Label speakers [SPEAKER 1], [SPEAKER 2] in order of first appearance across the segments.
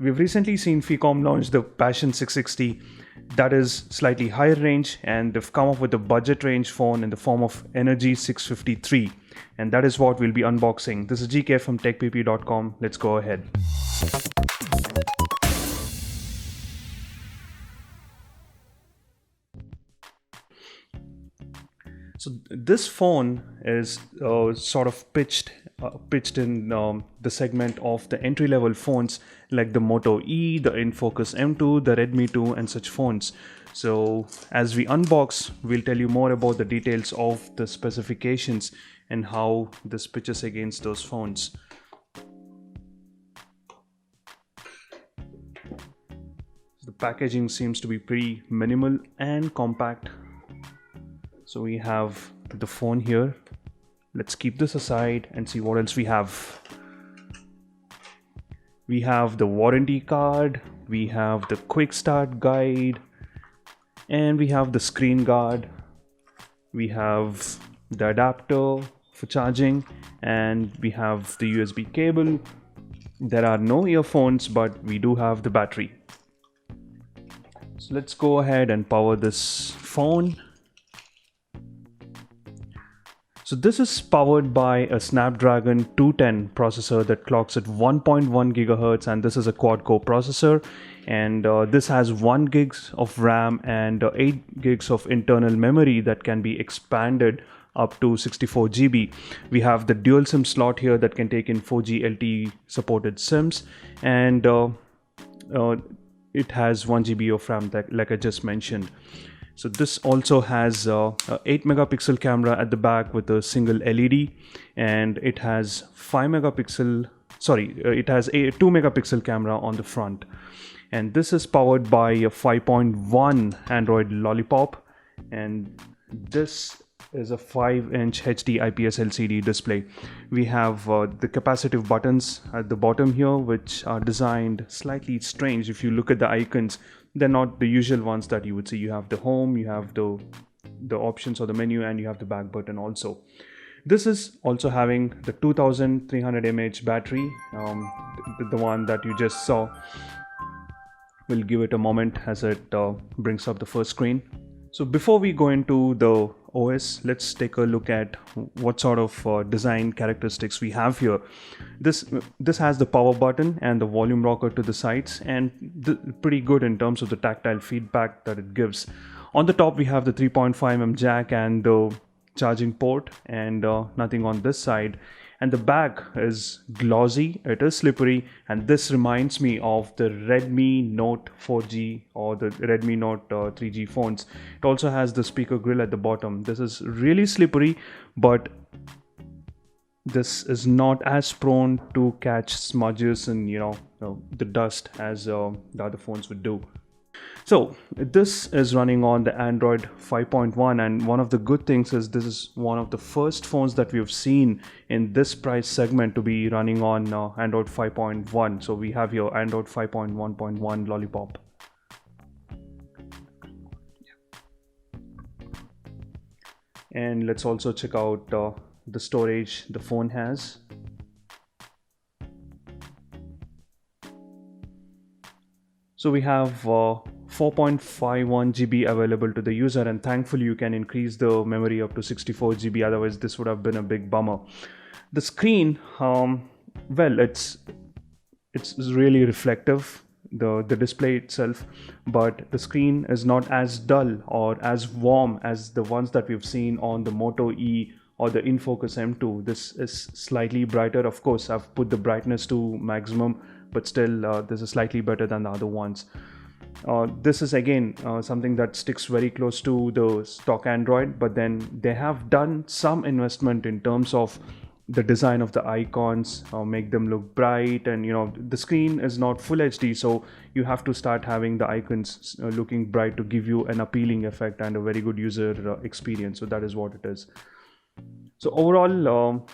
[SPEAKER 1] we've recently seen Phicomm launch the Passion 660 that is slightly higher range, and they've come up with a budget range phone in the form of Energy 653, and that is what we'll be unboxing. This is GK from TechPP.com. Let's go ahead. So this phone is sort of pitched in the segment of the entry-level phones like the Moto E, the InFocus M2, the Redmi 2 and such phones. So as we unbox, we'll tell you more about the details of the specifications and how this pitches against those phones. The packaging seems to be pretty minimal and compact. So we have the phone here. Let's keep this aside and see what else we have. We have the warranty card, we have the quick start guide, and we have the screen guard. We have the adapter for charging, and we have the USB cable. There are no earphones, but we do have the battery. So let's go ahead and power this phone. So this is powered by a Snapdragon 210 processor that clocks at 1.1 GHz, and this is a quad-core processor, and this has 1 gigs of RAM and 8 gigs of internal memory that can be expanded up to 64 GB. We have the dual SIM slot here that can take in 4G LTE supported SIMs, and it has 1 GB of RAM like I just mentioned. So this also has a 8 megapixel camera at the back with a single LED, and it has it has a 2 megapixel camera on the front. And this is powered by a 5.1 Android Lollipop, and this is a 5-inch HD IPS LCD display. We have the capacitive buttons at the bottom here, which are designed slightly strange. If you look at the icons, they're not the usual ones that you would see. You have the home, you have the options or the menu, and you have the back button also. This is also having the 2300 mAh battery, the one that you just saw. We'll give it a moment as it brings up the first screen. So before we go into the OS, let's take a look at what sort of design characteristics we have here. This has the power button and the volume rocker to the sides, and pretty good in terms of the tactile feedback that it gives. On the top we have the 3.5mm jack and the charging port, and nothing on this side. And the back is glossy, it is slippery, and this reminds me of the Redmi Note 4G or the Redmi Note 3G phones. It also has the speaker grill at the bottom. This is really slippery, but this is not as prone to catch smudges and the dust as the other phones would do. So this is running on the Android 5.1, and one of the good things is this is one of the first phones that we've seen in this price segment to be running on Android 5.1. So we have here Android 5.1.1 Lollipop. And let's also check out the storage the phone has. So we have 4.51 GB available to the user, and thankfully you can increase the memory up to 64 GB, otherwise this would have been a big bummer. The screen, well, it's really reflective, the display itself, but the screen is not as dull or as warm as the ones that we've seen on the Moto E or the InFocus M2. This is slightly brighter. Of course, I've put the brightness to maximum, but still this is slightly better than the other ones. This is again something that sticks very close to the stock Android, but then they have done some investment in terms of the design of the icons, make them look bright, and the screen is not full HD, so you have to start having the icons looking bright to give you an appealing effect and a very good user experience. So that is what it is. So overall,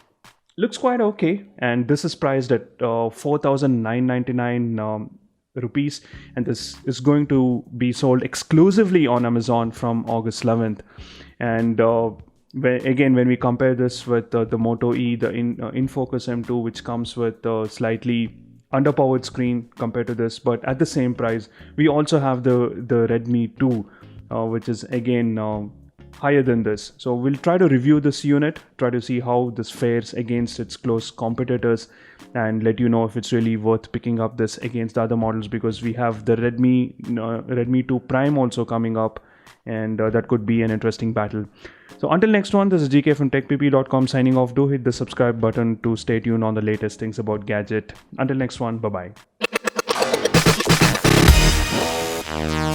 [SPEAKER 1] looks quite okay, and this is priced at 4,999 rupees, and this is going to be sold exclusively on Amazon from August 11th. And when we compare this with the Moto E, the InFocus M2, which comes with slightly underpowered screen compared to this, but at the same price. We also have the Redmi 2, which is again higher than this. So we'll try to review this unit, try to see how this fares against its close competitors, and let you know if it's really worth picking up this against the other models, because we have the Redmi 2 Prime also coming up, and that could be an interesting battle. So until next one, this is GK from TechPP.com signing off. Do hit the subscribe button to stay tuned on the latest things about gadget. Until next one, bye bye.